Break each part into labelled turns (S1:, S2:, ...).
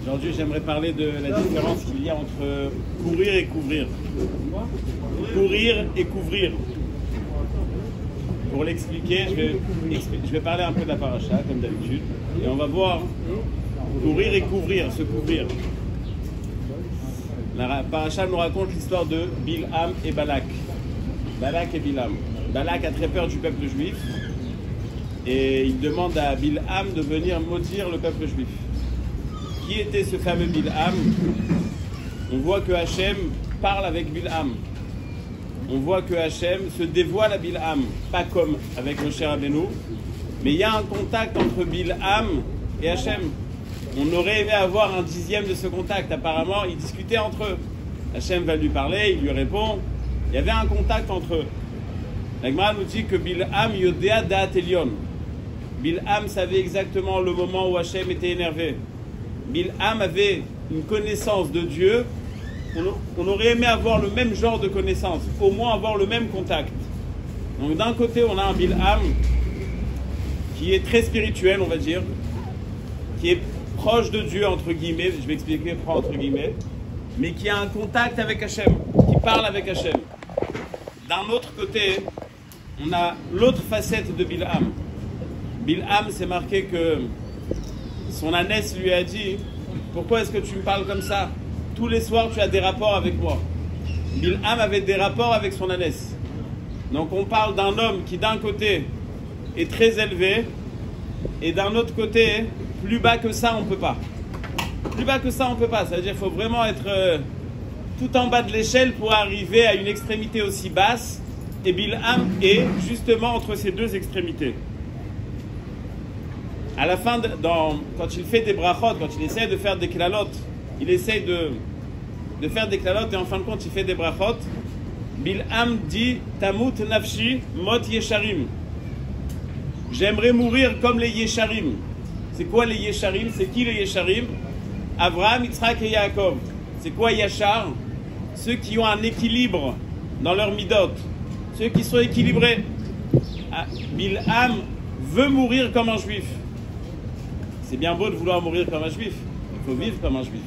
S1: Aujourd'hui, j'aimerais parler de la différence qu'il y a entre courir et couvrir. Courir et couvrir. Pour l'expliquer, je vais parler un peu de la paracha, comme d'habitude. Et on va voir courir et couvrir, se couvrir. La paracha nous raconte l'histoire de Bilham et Balak. Balak et Bilham. Balak a très peur du peuple juif. Et il demande à Bilham de venir maudire le peuple juif. Qui était ce fameux Bilham? On voit que Hachem parle avec Bilham. On voit que Hachem se dévoile à Bilham, pas comme avec Moshe Rabbeinu, mais il y a un contact entre Bilham et Hachem. On aurait aimé avoir un dixième de ce contact. Apparemment, ils discutaient entre eux. Hachem va lui parler, il lui répond. Il y avait un contact entre eux. La Gemara nous dit que Bilham yodea da'at elyon. Bilham savait exactement le moment où Hachem était énervé. Bilham avait une connaissance de Dieu. On aurait aimé avoir le même genre de connaissance, au moins avoir le même contact. Donc d'un côté, on a un Bilham qui est très spirituel, on va dire, qui est proche de Dieu, entre guillemets, je vais expliquer pourquoi entre guillemets, mais qui a un contact avec Hachem, qui parle avec Hachem. D'un autre côté, on a l'autre facette de Bilham. Bilham, c'est marqué que son ânesse lui a dit « Pourquoi est-ce que tu me parles comme ça? Tous les soirs, tu as des rapports avec moi. » Bilham avait des rapports avec son ânesse. Donc on parle d'un homme qui d'un côté est très élevé et d'un autre côté, plus bas que ça, on ne peut pas. Plus bas que ça, on ne peut pas. C'est-à-dire qu'il faut vraiment être tout en bas de l'échelle pour arriver à une extrémité aussi basse. Et Bilham est justement entre ces deux extrémités. À la fin, quand il fait des brachot, quand il essaie de faire des klalot, il essaie de faire des klalot et en fin de compte il fait des brachot. Bilham dit Tamut nafshi mot yesharim. J'aimerais mourir comme les yesharim. C'est quoi les yesharim? C'est qui les yesharim? Avraham, Yitzhak et Yaakov. C'est quoi yashar? Ceux qui ont un équilibre dans leur midot, ceux qui sont équilibrés. Bilham veut mourir comme un juif. C'est bien beau de vouloir mourir comme un juif. Il faut vivre comme un juif.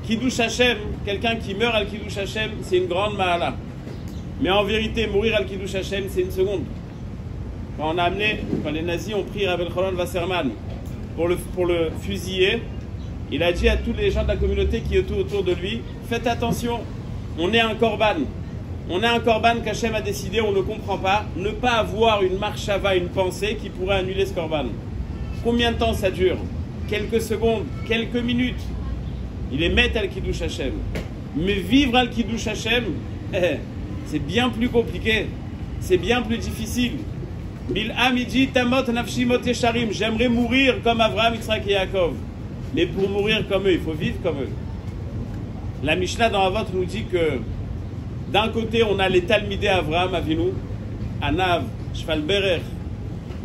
S1: Kiddush Hashem, quelqu'un qui meurt al Kiddush Hashem, c'est une grande mahala. Mais en vérité, mourir al Kiddush Hashem, c'est une seconde. Quand les nazis ont pris Rabbi Elchanan Wasserman pour le fusiller, il a dit à tous les gens de la communauté qui étaient autour de lui, faites attention, on est un korban. On est un korban qu'Hachem a décidé, on ne comprend pas, ne pas avoir une marchava, une pensée qui pourrait annuler ce korban. Combien de temps ça dure? Quelques secondes, quelques minutes. Il est met al Kiddush Hashem. Mais vivre al Kiddush Hashem, c'est bien plus compliqué. C'est bien plus difficile. Bilham il dit Tamot nafshi mot yesharim. J'aimerais mourir comme Avraham, Yitzhak et Yaakov. Mais pour mourir comme eux, il faut vivre comme eux. La Mishnah dans Avot nous dit que d'un côté, on a les Talmidei Avraham Avinu, Anav, Shfal Berer.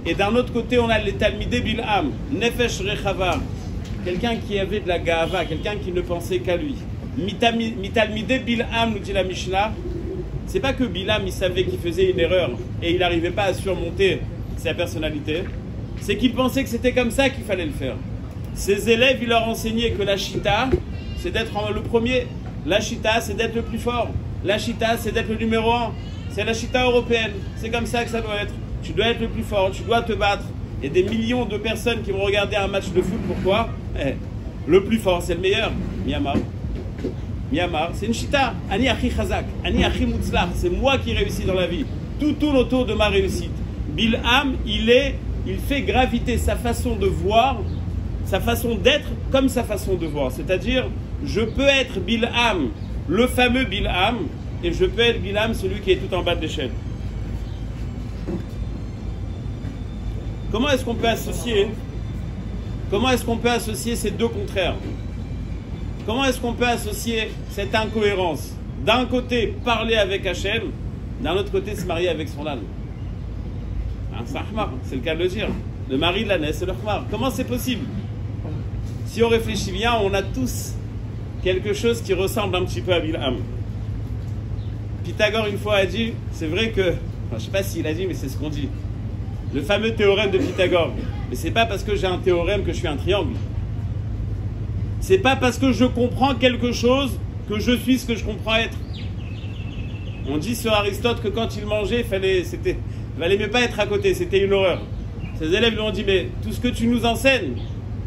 S1: Et d'un autre côté, on a les Talmidei Bilham, Nefesh Rechava. Quelqu'un qui avait de la gahava, quelqu'un qui ne pensait qu'à lui. Mitalmidei Bilham, nous dit la Mishnah, c'est pas que Bilham il savait qu'il faisait une erreur et il n'arrivait pas à surmonter sa personnalité, c'est qu'il pensait que c'était comme ça qu'il fallait le faire. Ses élèves, il leur enseignaient que la chita, c'est d'être le premier. La chita, c'est d'être le plus fort. La chita, c'est d'être le numéro 1. C'est la chita européenne. C'est comme ça que ça doit être. Tu dois être le plus fort, tu dois te battre. Il y a des millions de personnes qui vont regarder un match de foot. Pourquoi? Le plus fort, c'est le meilleur. Myanmar, c'est une chita. Ani achi chazak, ani achi mutzlach. C'est moi qui réussis dans la vie. Tout tourne autour de ma réussite. Bilham, il fait graviter sa façon de voir, sa façon d'être comme sa façon de voir. C'est-à-dire, je peux être Bilham, le fameux Bilham, et je peux être Bilham, celui qui est tout en bas de l'échelle. Comment est-ce qu'on peut associer ces deux contraires? Comment est-ce qu'on peut associer cette incohérence? D'un côté, parler avec Hachem, d'un autre côté, se marier avec son âne. C'est un khmar, c'est le cas de le dire. Le mari de l'ânesse, c'est le khmar. Comment c'est possible? Si on réfléchit bien, on a tous quelque chose qui ressemble un petit peu à Bilham. Pythagore, une fois, a dit, c'est vrai que, je ne sais pas s'il a dit, mais c'est ce qu'on dit. Le fameux théorème de Pythagore. Mais c'est pas parce que j'ai un théorème que je suis un triangle. C'est pas parce que je comprends quelque chose que je suis ce que je comprends être. On dit sur Aristote que quand il mangeait, il valait mieux pas être à côté, c'était une horreur. Ses élèves lui ont dit, mais tout ce que tu nous enseignes,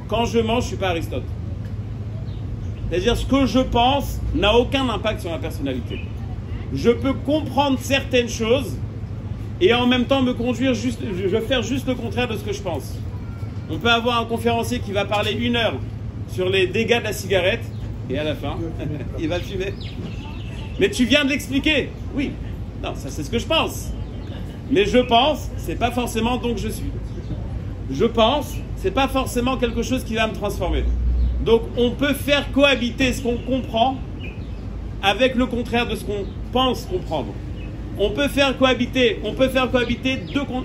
S1: quand je mange, je suis pas Aristote. C'est-à-dire, ce que je pense n'a aucun impact sur ma personnalité. Je peux comprendre certaines choses et en même temps me conduire juste, je vais faire juste le contraire de ce que je pense. On peut avoir un conférencier qui va parler 1 heure sur les dégâts de la cigarette et à la fin, il va fumer. Mais tu viens de l'expliquer. Oui, non, ça c'est ce que je pense. Mais je pense, c'est pas forcément donc je suis. Je pense, c'est pas forcément quelque chose qui va me transformer. Donc on peut faire cohabiter ce qu'on comprend avec le contraire de ce qu'on pense comprendre. On peut faire cohabiter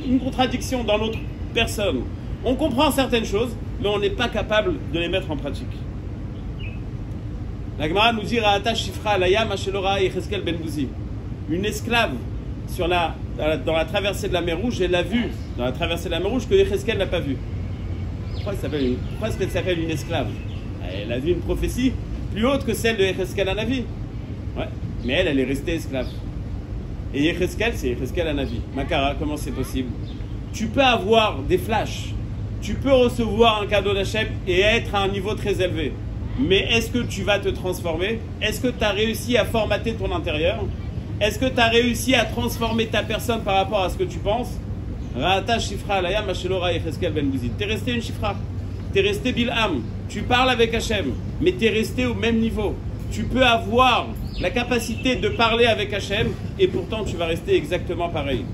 S1: une contradiction dans l'autre personne. On comprend certaines choses, mais on n'est pas capable de les mettre en pratique. La Gemara nous dit Ra'ata Shifra Alayam Ashelora Yecheskel Ben Bouzi. Une esclave dans la traversée de la mer Rouge, elle a vu dans la traversée de la mer Rouge que Yecheskel n'a pas vu. Pourquoi est-ce qu'elle s'appelle une esclave? Elle a vu une prophétie plus haute que celle de Yecheskel Hanavi. Ouais, mais elle est restée esclave. Et Yecheskel, c'est Yecheskel Hanavi. Makara, comment c'est possible? Tu peux avoir des flashs, tu peux recevoir un cadeau d'Hachem et être à un niveau très élevé. Mais est-ce que tu vas te transformer? Est-ce que tu as réussi à formater ton intérieur? Est-ce que tu as réussi à transformer ta personne par rapport à ce que tu penses? Ra'ata Shifra Alayam Ashelora Yecheskel Ben Bouzi. T'es resté une Shifra. T'es resté Bilham. Tu parles avec Hachem, mais t'es resté au même niveau. Tu peux avoir la capacité de parler avec Hachem et pourtant tu vas rester exactement pareil.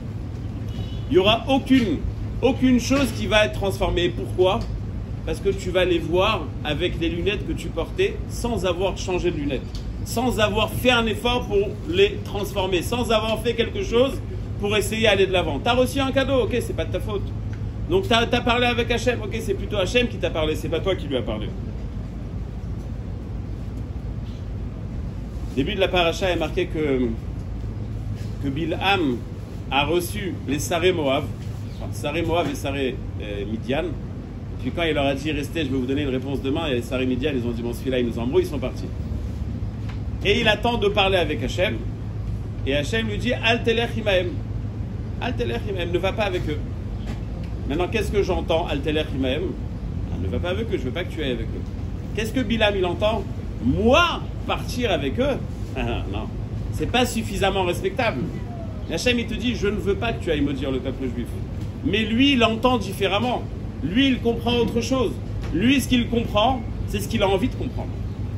S1: Il n'y aura aucune chose qui va être transformée. Et pourquoi? Parce que tu vas les voir avec les lunettes que tu portais sans avoir changé de lunettes, sans avoir fait un effort pour les transformer, sans avoir fait quelque chose pour essayer d'aller de l'avant. Tu as reçu un cadeau, ok, c'est pas de ta faute. Donc tu as parlé avec Hachem, ok, c'est plutôt Hachem qui t'a parlé, c'est pas toi qui lui as parlé. Au début de la paracha est marqué que Bilham a reçu les Saré Moab, enfin, Saré Moab et Saré Midian. Puis quand il leur a dit restez, je vais vous donner une réponse demain, et les Saré Midian, ils ont dit bon, celui-là il nous embrouille, ils sont partis. Et il attend de parler avec Hachem, et Hachem lui dit Al telech imahem. Al telech imahem, ne va pas avec eux. Maintenant, qu'est-ce que j'entends Al telech imahem? Ne va pas avec eux, je ne veux pas que tu ailles avec eux. Qu'est-ce que Bilham il entend? Moi partir avec eux? Non, c'est pas suffisamment respectable. Hachem il te dit je ne veux pas que tu ailles maudire le peuple juif. Mais lui il entend différemment. Lui il comprend autre chose. Lui ce qu'il comprend c'est ce qu'il a envie de comprendre.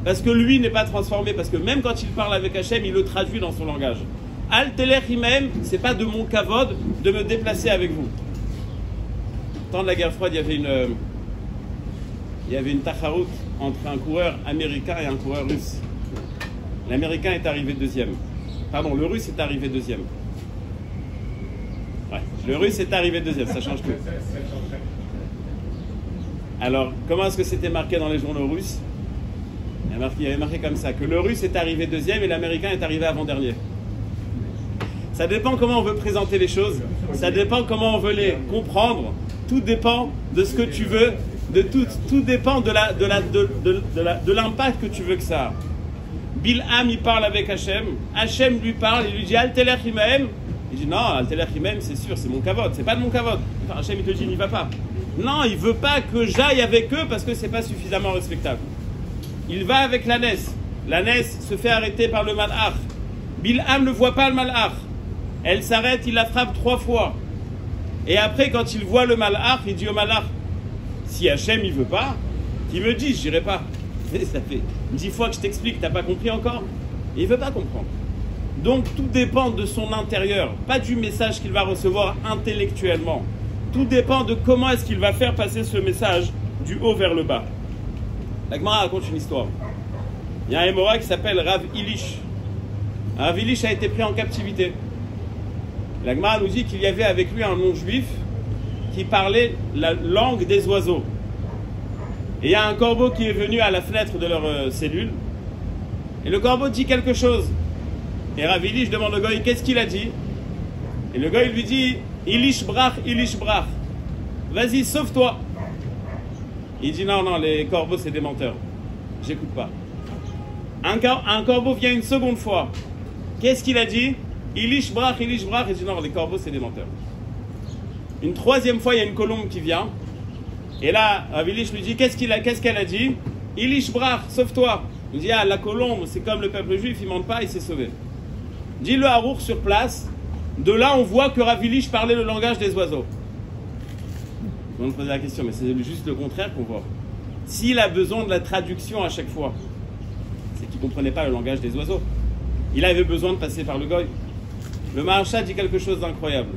S1: Parce que lui n'est pas transformé. Parce que même quand il parle avec Hachem il le traduit dans son langage. Al telech imahem, c'est pas de mon kavod de me déplacer avec vous. Au temps de la guerre froide il y avait une tacharout entre un coureur américain et un coureur russe. L'américain est arrivé deuxième. Pardon, le russe est arrivé deuxième. Ouais, le russe est arrivé deuxième, ça change tout. Alors, comment est-ce que c'était marqué dans les journaux russes? Il y avait marqué comme ça, que le russe est arrivé deuxième et l'américain est arrivé avant-dernier. Ça dépend comment on veut présenter les choses, ça dépend comment on veut les comprendre, tout dépend de ce que tu veux, tout dépend de l'impact que tu veux que ça a. Bilham, il parle avec Hachem, Hachem lui parle, il lui dit Al telech imahem. Il dit non, Al telech imahem, c'est sûr, c'est mon kavod, c'est pas de mon kavod. Enfin, Hachem il te dit n'y va pas. Non, il veut pas que j'aille avec eux parce que c'est pas suffisamment respectable. Il va avec l'ânesse. L'ânesse se fait arrêter par le malach. Bilham ne voit pas le malach. Elle s'arrête, il la frappe 3 fois. Et après, quand il voit le malach, il dit au malach si Hachem il veut pas, qu'il me dise, j'irai pas. Ça fait 10 fois que je t'explique, t'as pas compris encore? Et il veut pas comprendre. Donc tout dépend de son intérieur, pas du message qu'il va recevoir intellectuellement. Tout dépend de comment est-ce qu'il va faire passer ce message du haut vers le bas. La Gemara raconte une histoire. Il y a un Hémora qui s'appelle Rav Ilish. Rav Ilish a été pris en captivité. La Gemara nous dit qu'il y avait avec lui un non-juif qui parlait la langue des oiseaux. Et il y a un corbeau qui est venu à la fenêtre de leur cellule. Et le corbeau dit quelque chose. Et Rav Ilish demande au goy qu'est-ce qu'il a dit. Et le goy lui dit Ilish brach, vas-y, sauve-toi. Il dit non, les corbeaux c'est des menteurs. j'écoute pas. Un corbeau vient une seconde fois. Qu'est-ce qu'il a dit? Ilish brach, il dit non, les corbeaux c'est des menteurs. Une troisième fois, il y a une colombe qui vient. Et là, Rav Ilish lui dit, qu'est-ce qu'elle a dit? Ilish brach, sauve-toi. Il dit, ah, la colombe, c'est comme le peuple juif, il ne ment pas, il s'est sauvé. Dit le Harour sur place. De là, on voit que Rav Ilish parlait le langage des oiseaux. On me posait la question, mais c'est juste le contraire qu'on voit. S'il a besoin de la traduction à chaque fois, c'est qu'il ne comprenait pas le langage des oiseaux. Il avait besoin de passer par le goy. Le Maharsha dit quelque chose d'incroyable.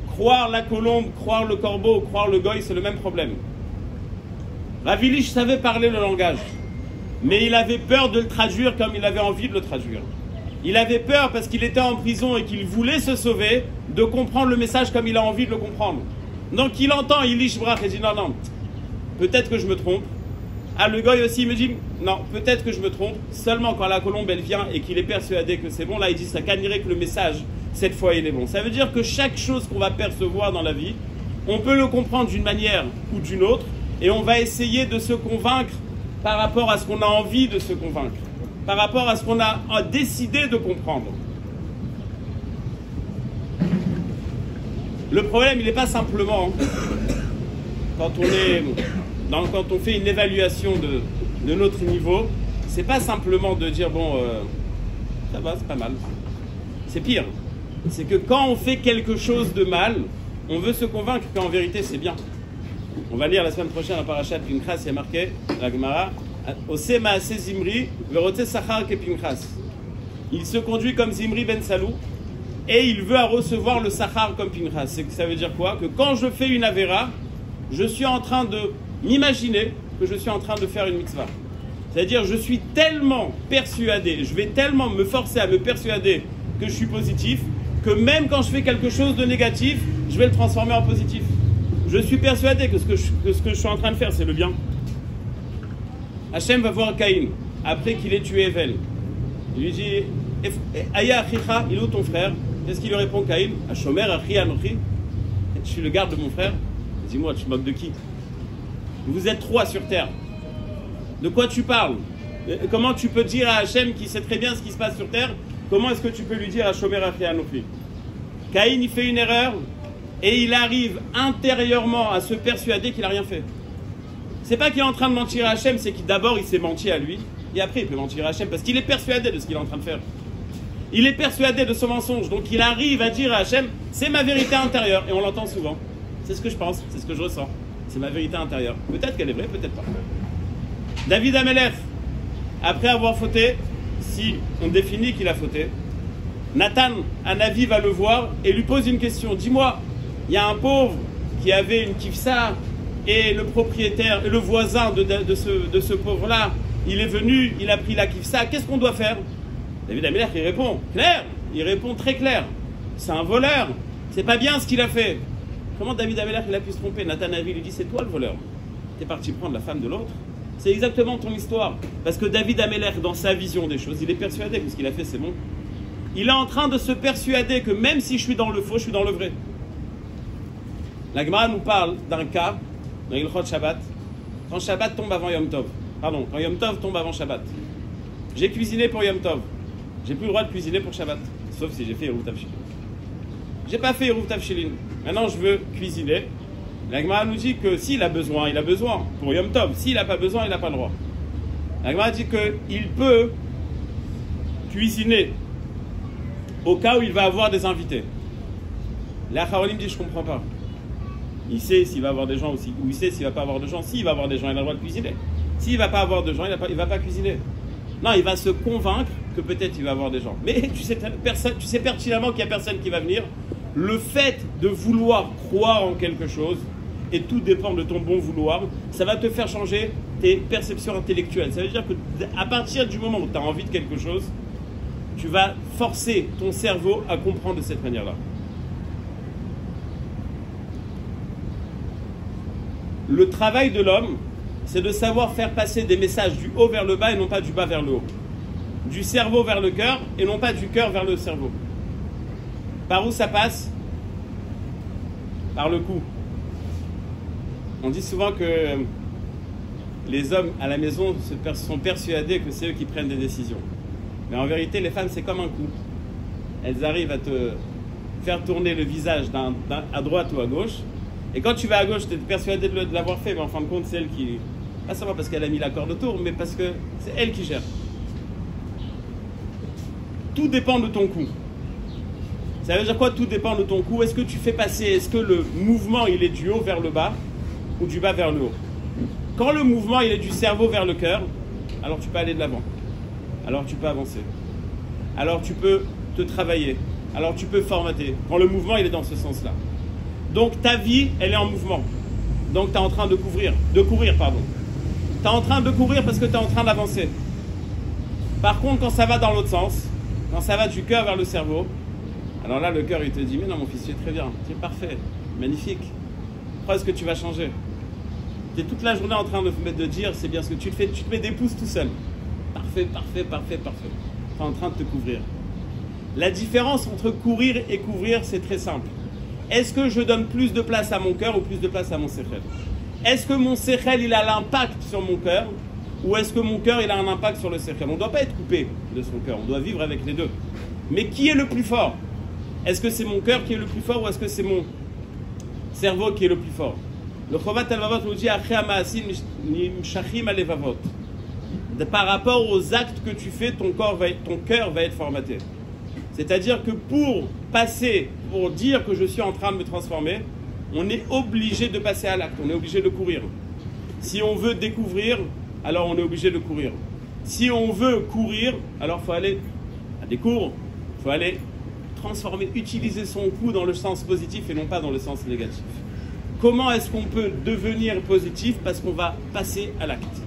S1: Croire la colombe, croire le corbeau, croire le goy, c'est le même problème. Rav Ilish savait parler le langage, mais il avait peur de le traduire comme il avait envie de le traduire. Il avait peur parce qu'il était en prison et qu'il voulait se sauver, de comprendre le message comme il a envie de le comprendre. Donc il entend Ilish Brach et dit non, peut-être que je me trompe. Ah, le goy aussi, il me dit non, peut-être que je me trompe. Seulement quand la colombe elle vient et qu'il est persuadé que c'est bon, là il dit ça cannerait que le message, cette fois il est bon. Ça veut dire que chaque chose qu'on va percevoir dans la vie, on peut le comprendre d'une manière ou d'une autre et on va essayer de se convaincre par rapport à ce qu'on a envie de se convaincre, par rapport à ce qu'on a décidé de comprendre. Le problème, il n'est pas simplement quand on fait une évaluation de notre niveau, c'est pas simplement de dire bon, ça va, c'est pas mal. C'est pire. C'est que quand on fait quelque chose de mal, on veut se convaincre qu'en vérité c'est bien. On va lire la semaine prochaine en Parashat Pinchas, il y a marqué la Gemara Ose Maase Zimri, Verote Sachar ke Pinchas. Il se conduit comme Zimri ben Salou. Et il veut recevoir le Sachar comme Pinchas. Ça veut dire quoi? Que quand je fais une Avera, je suis en train de m'imaginer que je suis en train de faire une mitzvah. C'est-à-dire, je suis tellement persuadé, je vais tellement me forcer à me persuader que je suis positif, que même quand je fais quelque chose de négatif, je vais le transformer en positif. Je suis persuadé que ce que je suis en train de faire, c'est le bien. Hachem va voir Caïn, après qu'il ait tué Evel. Il lui dit, Aya achicha, il est où ton frère? Qu'est-ce qu'il lui répond, Caïn? Ashomer achi anochi. Je suis le garde de mon frère. Dis-moi, tu te moques de qui? Vous êtes trois sur terre. De quoi tu parles? Comment tu peux dire à Hachem qui sait très bien ce qui se passe sur terre? Comment est-ce que tu peux lui dire Ashomer achi anochi? Caïn, il fait une erreur et il arrive intérieurement à se persuader qu'il n'a rien fait. C'est pas qu'il est en train de mentir à Hachem, c'est qu'il d'abord il s'est menti à lui et après il peut mentir à Hachem parce qu'il est persuadé de ce qu'il est en train de faire. Il est persuadé de ce mensonge, donc il arrive à dire à Hachem, c'est ma vérité intérieure, et on l'entend souvent. C'est ce que je pense, c'est ce que je ressens, c'est ma vérité intérieure. Peut-être qu'elle est vraie, peut-être pas. David Amelech, après avoir fauté, si on définit qu'il a fauté, Nathan, un avis, va le voir et lui pose une question. Dis-moi, il y a un pauvre qui avait une kifsa, et le propriétaire, le voisin de ce pauvre-là, il est venu, il a pris la kifsa, qu'est-ce qu'on doit faire? David Amelech, il répond, clair, il répond très clair. C'est un voleur, c'est pas bien ce qu'il a fait. Comment David Amelech, il a pu se tromper? Nathan Avi lui dit, c'est toi le voleur. T'es parti prendre la femme de l'autre. C'est exactement ton histoire. Parce que David Amelech, dans sa vision des choses, il est persuadé que ce qu'il a fait, c'est bon. Il est en train de se persuader que même si je suis dans le faux, je suis dans le vrai. La Gemara nous parle d'un cas, dans Ilchot Shabbat, quand Shabbat tombe avant Yom Tov. Pardon, quand Yom Tov tombe avant Shabbat. J'ai cuisiné pour Yom Tov. J'ai plus le droit de cuisiner pour Shabbat, sauf si j'ai fait Eruv Tavshilin. J'ai pas fait Eruv Tavshilin. Maintenant, je veux cuisiner. La Gemara nous dit que s'il a besoin, il a besoin. Pour Yom Tov, s'il n'a pas besoin, il n'a pas le droit. La Gemara dit qu'il peut cuisiner au cas où il va avoir des invités. La Charolim dit, je comprends pas. Il sait s'il va avoir des gens aussi, ou il sait s'il va pas avoir de gens. S'il va avoir des gens, il a le droit de cuisiner. S'il va pas avoir de gens, il va pas cuisiner. Non, il va se convaincre que peut-être il va avoir des gens. Mais tu sais pertinemment qu'il n'y a personne qui va venir. Le fait de vouloir croire en quelque chose, et tout dépend de ton bon vouloir, ça va te faire changer tes perceptions intellectuelles. Ça veut dire qu'à partir du moment où tu as envie de quelque chose, tu vas forcer ton cerveau à comprendre de cette manière-là. Le travail de l'homme, c'est de savoir faire passer des messages du haut vers le bas et non pas du bas vers le haut. Du cerveau vers le cœur et non pas du cœur vers le cerveau. Par où ça passe? Par le cou. On dit souvent que les hommes à la maison sont persuadés que c'est eux qui prennent des décisions. Mais en vérité, les femmes, c'est comme un coup. Elles arrivent à te faire tourner le visage à droite ou à gauche. Et quand tu vas à gauche, tu es persuadé de l'avoir fait, mais en fin de compte, c'est elle qui... Pas seulement parce qu'elle a mis la corde autour, mais parce que c'est elle qui gère. Tout dépend de ton coup. Ça veut dire quoi, tout dépend de ton coup? Est-ce que tu fais passer, est-ce que le mouvement, il est du haut vers le bas ou du bas vers le haut? Quand le mouvement, il est du cerveau vers le cœur, alors tu peux aller de l'avant. Alors tu peux avancer. Alors tu peux te travailler. Alors tu peux formater. Quand le mouvement, il est dans ce sens-là. Donc ta vie, elle est en mouvement. Donc tu es en train de courir. Tu es en train de courir parce que tu es en train d'avancer. Par contre, quand ça va dans l'autre sens, quand ça va du cœur vers le cerveau, alors là, le cœur, il te dit, mais non, mon fils, tu es très bien, tu es parfait, magnifique. Pourquoi est-ce que tu vas changer? Tu es toute la journée en train de dire, c'est bien ce que tu te fais, tu te mets des pouces tout seul. Parfait, parfait, parfait, parfait. Tu es en train de te couvrir. La différence entre courir et couvrir, c'est très simple. Est-ce que je donne plus de place à mon cœur ou plus de place à mon séchel? Est-ce que mon séchel, il a l'impact sur mon cœur ou est-ce que mon cœur, il a un impact sur le séchel? On ne doit pas être coupé de son cœur, on doit vivre avec les deux. Mais qui est le plus fort? Est-ce que c'est mon cœur qui est le plus fort ou est-ce que c'est mon cerveau qui est le plus fort? Le Chovat Alvavot nous dit par rapport aux actes que tu fais, ton cœur va être formaté. C'est-à-dire que pour dire que je suis en train de me transformer, on est obligé de passer à l'acte, on est obligé de courir. Si on veut découvrir, alors on est obligé de courir. Si on veut courir, alors il faut aller à des cours, il faut aller transformer, utiliser son coup dans le sens positif et non pas dans le sens négatif. Comment est-ce qu'on peut devenir positif? Parce qu'on va passer à l'acte.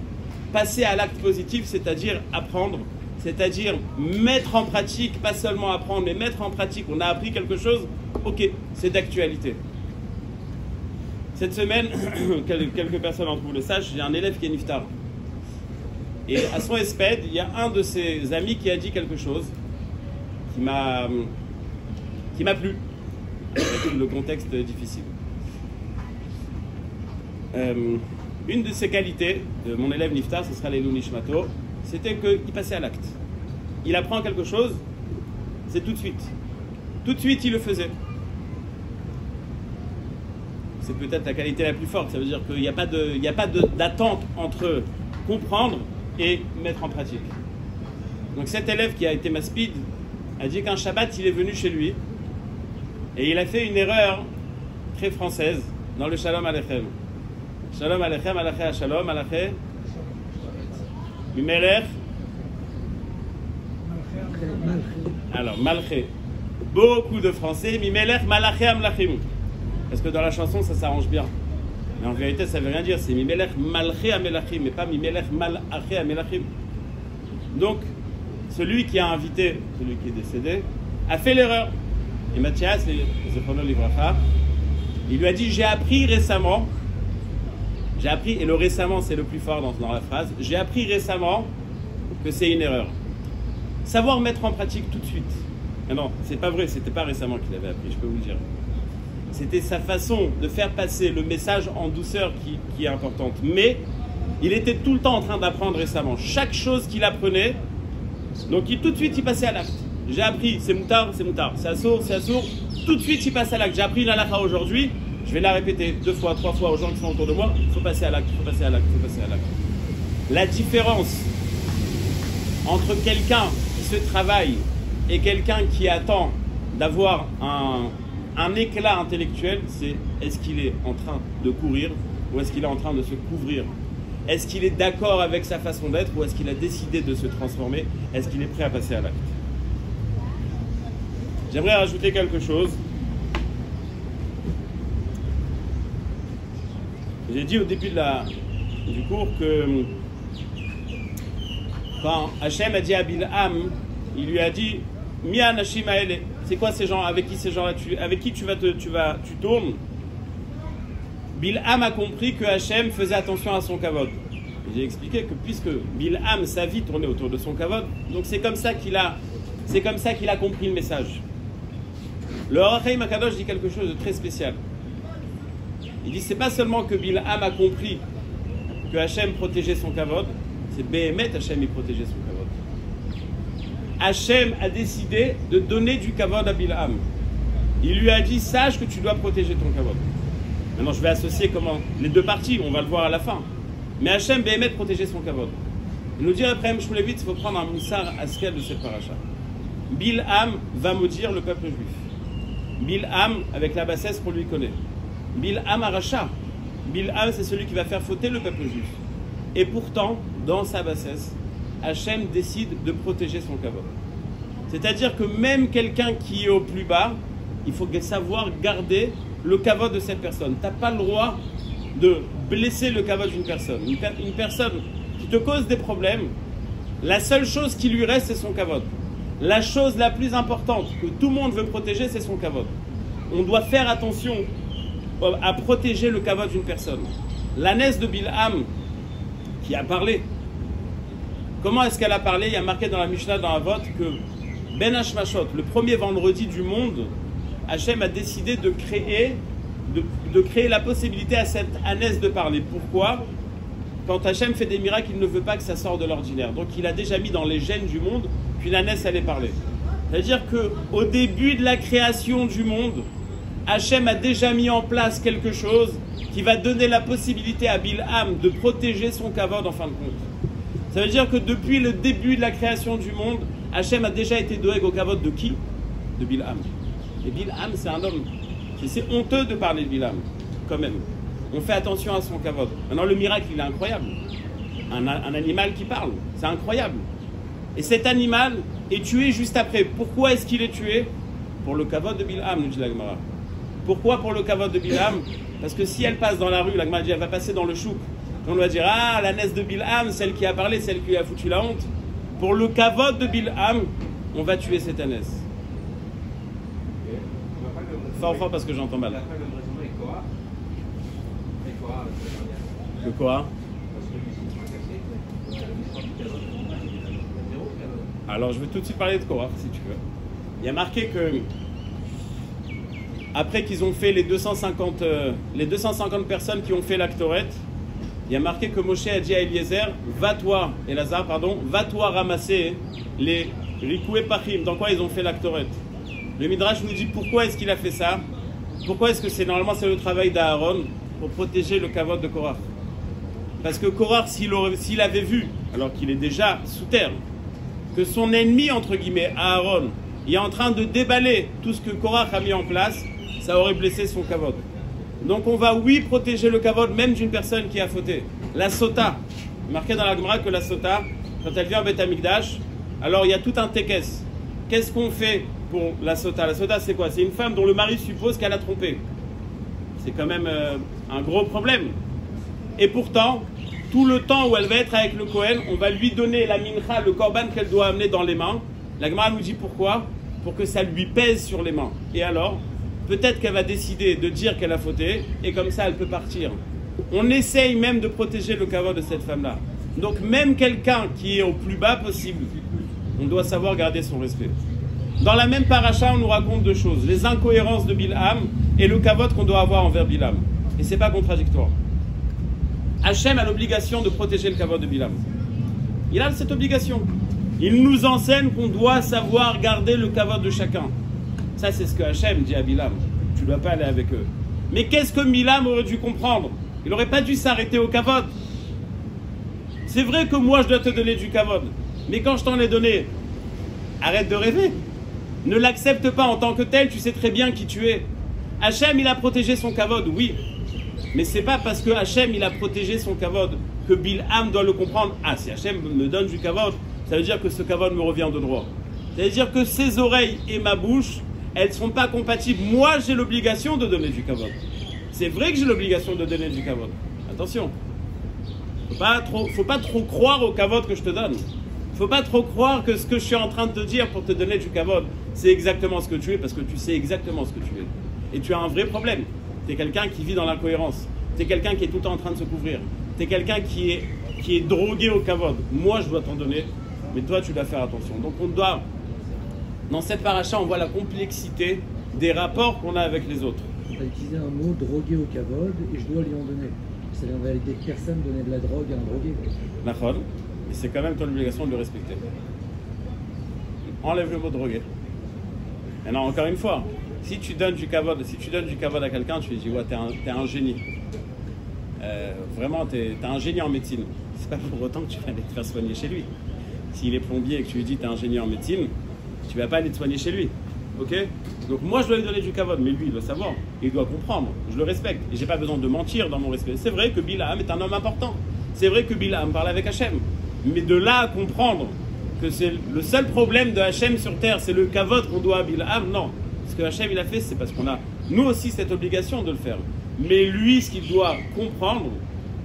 S1: Passer à l'acte positif, c'est-à-dire apprendre, c'est-à-dire mettre en pratique, pas seulement apprendre, mais mettre en pratique. On a appris quelque chose, ok, c'est d'actualité. Cette semaine, quelques personnes d'entre vous le sachent, j'ai un élève qui est niftar. Et à son espède, il y a un de ses amis qui a dit quelque chose qui m'a plu, avec le contexte difficile. Une de ses qualités de mon élève niftar, ce sera l'Elou Nishmato, c'était qu'il passait à l'acte. Il apprend quelque chose, c'est tout de suite. Tout de suite, il le faisait. C'est peut-être la qualité la plus forte. Ça veut dire qu'il n'y a pas d'attente entre comprendre et mettre en pratique. Donc cet élève qui a été ma speed a dit qu'un Shabbat, il est venu chez lui et il a fait une erreur très française dans le Shalom Aleichem. Shalom Aleichem, Alachem, Shalom Alachem. Mimelech. Alors, Malché. Beaucoup de Français. Mimelech, Malachem, Amlachim. Parce que dans la chanson, ça s'arrange bien. Mais en vérité, ça ne veut rien dire. C'est Mimelech, Malché, Amelachim. Mais pas Mimelech, Malaché, Amelachim. Donc, celui qui a invité, celui qui est décédé, a fait l'erreur. Et Mathias, il lui a dit, j'ai appris récemment, et le récemment c'est le plus fort dans la phrase, j'ai appris récemment que c'est une erreur. Savoir mettre en pratique tout de suite. Mais non, c'est pas vrai, c'était pas récemment qu'il avait appris, je peux vous le dire. C'était sa façon de faire passer le message en douceur qui est importante. Mais il était tout le temps en train d'apprendre récemment. Chaque chose qu'il apprenait, donc tout de suite il passait à l'acte. J'ai appris, c'est moutard, c'est assour, tout de suite il passe à l'acte. J'ai appris une halakha aujourd'hui, je vais la répéter 2 fois, 3 fois aux gens qui sont autour de moi, il faut passer à l'acte, il faut passer à l'acte, il faut passer à l'acte. La différence entre quelqu'un qui se travaille et quelqu'un qui attend d'avoir un éclat intellectuel, c'est est-ce qu'il est en train de courir ou est-ce qu'il est en train de se couvrir? Est-ce qu'il est d'accord avec sa façon d'être ou est-ce qu'il a décidé de se transformer? Est-ce qu'il est prêt à passer à l'acte? J'aimerais rajouter quelque chose. J'ai dit au début du cours que quand Hachem a dit à Bilham, il lui a dit Mia Nashim Haele, c'est quoi ces gens? Avec qui ces gens-là avec qui tu tournes? Bilham a compris que Hachem faisait attention à son kavod. J'ai expliqué que puisque Bilham, sa vie tournait autour de son kavod, donc c'est comme ça qu'il a compris le message. Le Or HaChaim HaKadosh dit quelque chose de très spécial. Il dit c'est pas seulement que Bilham a compris que Hachem protégeait son kavod, c'est Béhémet Hachem il protégeait son kavod. Hachem a décidé de donner du kavod à Bilham. Il lui a dit, sache que tu dois protéger ton kavod. Maintenant, je vais associer comment les deux parties, on va le voir à la fin. Mais Hachem, Béhémet, protégeait son kavod. Il nous dit après Shmulevitz, il faut prendre un moussar askel de cette paracha. Bilham va maudire le peuple juif. Bilham, avec la bassesse qu'on lui connaît. Bilham aracha. Bilham, c'est celui qui va faire fauter le peuple juif. Et pourtant, dans sa bassesse, Hachem décide de protéger son kavod. C'est-à-dire que même quelqu'un qui est au plus bas, il faut savoir garder le kavod de cette personne. Tu n'as pas le droit de blesser le kavod d'une personne. Une personne qui te cause des problèmes, la seule chose qui lui reste, c'est son kavod. La chose la plus importante que tout le monde veut protéger, c'est son kavod. On doit faire attention à protéger le kavod d'une personne. L'ânesse de Bilham qui a parlé. Comment est-ce qu'elle a parlé? Il y a marqué dans la Mishnah, dans la vote, que Ben Hashmashot, le premier vendredi du monde, Hachem a décidé de créer la possibilité à cette ânesse de parler. Pourquoi? Quand Hachem fait des miracles, il ne veut pas que ça sorte de l'ordinaire. Donc il a déjà mis dans les gènes du monde qu'une ânesse allait parler. C'est-à-dire qu'au début de la création du monde, Hachem a déjà mis en place quelque chose qui va donner la possibilité à Bilham de protéger son kavod en fin de compte. Ça veut dire que depuis le début de la création du monde, Hachem a déjà été doeg au kavod de qui? De Bilham. Et Bilham, c'est un homme. C'est honteux de parler de Bilham, quand même. On fait attention à son kavod. Maintenant, le miracle, il est incroyable. Un animal qui parle, c'est incroyable. Et cet animal est tué juste après. Pourquoi est-ce qu'il est tué? Pour le kavod de Bilham, nous dit la Gemara. Pourquoi pour le kavod de Bilham? Parce que si elle passe dans la rue, la Gemara dit, elle va passer dans le chouk. On va dire, ah, l'ânesse de Bilham, celle qui a parlé, celle qui a foutu la honte. Pour le kavod de Bilham, on va tuer cette ânesse. Fort, parce que j'entends mal. Le quoi? Alors, je vais tout de suite parler de Korach, si tu veux. Il y a marqué que, après qu'ils ont fait les 250 personnes qui ont fait l'actorette, il y a marqué que Moshe a dit à Eliezer, va-toi ramasser les rikoué pachim. Dans quoi ils ont fait l'actorette? Le Midrash nous dit pourquoi est-ce qu'il a fait ça? Pourquoi est-ce que normalement c'est le travail d'Aaron pour protéger le kavod de Korach? Parce que Korach, s'il avait vu, alors qu'il est déjà sous terre, que son ennemi, entre guillemets, Aaron, est en train de déballer tout ce que Korach a mis en place, ça aurait blessé son kavod. Donc on va, oui, protéger le kavod même d'une personne qui a fauté. La sota, marqué dans la Gemara que la sota, quand elle vient au Beth Amikdash, alors il y a tout un tekes. Qu'est-ce qu'on fait pour la sota? La sota, c'est quoi? C'est une femme dont le mari suppose qu'elle a trompé. C'est quand même un gros problème. Et pourtant, tout le temps où elle va être avec le Kohen, on va lui donner la mincha, le korban qu'elle doit amener dans les mains. La Gemara nous dit pourquoi? Pour que ça lui pèse sur les mains. Et alors, peut-être qu'elle va décider de dire qu'elle a fauté, et comme ça, elle peut partir. On essaye même de protéger le kavod de cette femme-là. Donc même quelqu'un qui est au plus bas possible, on doit savoir garder son respect. Dans la même paracha, on nous raconte deux choses. Les incohérences de Bilham et le kavod qu'on doit avoir envers Bilham. Et ce n'est pas contradictoire. Hachem a l'obligation de protéger le kavod de Bilham. Il a cette obligation. Il nous enseigne qu'on doit savoir garder le kavod de chacun. Ça, c'est ce que Hachem dit à Bilham. Tu ne dois pas aller avec eux. Mais qu'est-ce que Bilham aurait dû comprendre? Il n'aurait pas dû s'arrêter au kavod. C'est vrai que moi, je dois te donner du kavod. Mais quand je t'en ai donné, arrête de rêver. Ne l'accepte pas en tant que tel, tu sais très bien qui tu es. Hachem, il a protégé son kavod, oui. Mais c'est pas parce que Hachem, il a protégé son kavod que Bilham doit le comprendre. Ah, si Hachem me donne du kavod, ça veut dire que ce kavod me revient de droit. Ça veut dire que ses oreilles et ma bouche, elles ne sont pas compatibles. Moi, j'ai l'obligation de donner du kavod. C'est vrai que j'ai l'obligation de donner du kavod. Attention. Faut pas trop croire au kavod que je te donne. Faut pas trop croire que ce que je suis en train de te dire pour te donner du kavod, c'est exactement ce que tu es, parce que tu sais exactement ce que tu es. Et tu as un vrai problème. Tu es quelqu'un qui vit dans l'incohérence. Tu es quelqu'un qui est tout le temps en train de se couvrir. Tu es quelqu'un qui est drogué au kavod. Moi, je dois t'en donner, mais toi, tu dois faire attention. Donc, on doit... Dans cette paracha, on voit la complexité des rapports qu'on a avec les autres.
S2: Tu as utilisé un mot drogué au kavod et je dois lui en donner. c'est en réalité personne donner de la drogue à un drogué.
S1: D'accord. Et c'est quand même ton obligation de le respecter. Enlève le mot drogué. Et non, encore une fois, si tu donnes du kavod à quelqu'un, tu lui dis ouais, t'es un génie. Vraiment, t'es un génie en médecine. C'est pas pour autant que tu vas aller te faire soigner chez lui. S'il est plombier et que tu lui dis t'es un génie en médecine, tu vas pas aller te soigner chez lui. Ok? Donc moi je dois lui donner du kavod, mais lui il doit savoir, il doit comprendre, je le respecte. Et j'ai pas besoin de mentir dans mon respect. C'est vrai que Bilam est un homme important. C'est vrai que Bilam parle avec Hachem. Mais de là à comprendre que c'est le seul problème de Hachem sur terre, c'est le kavod qu'on doit à Bilam, non. Ce que Hachem il a fait, c'est parce qu'on a nous aussi cette obligation de le faire. Mais lui, ce qu'il doit comprendre,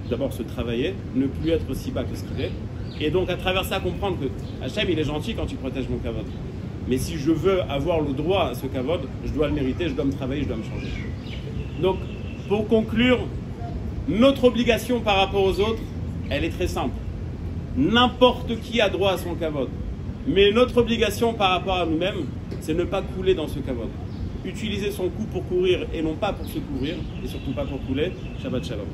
S1: d'abord se travailler, ne plus être aussi bas que ce qu'il est, et donc à travers ça comprendre que Hachem il est gentil quand il protège mon kavod. Mais si je veux avoir le droit à ce kavod, je dois le mériter, je dois me travailler, je dois me changer. Donc, pour conclure, notre obligation par rapport aux autres, elle est très simple. N'importe qui a droit à son kavod. Mais notre obligation par rapport à nous-mêmes, c'est ne pas couler dans ce kavod. Utiliser son cou pour courir et non pas pour se couvrir, et surtout pas pour couler. Shabbat Shalom.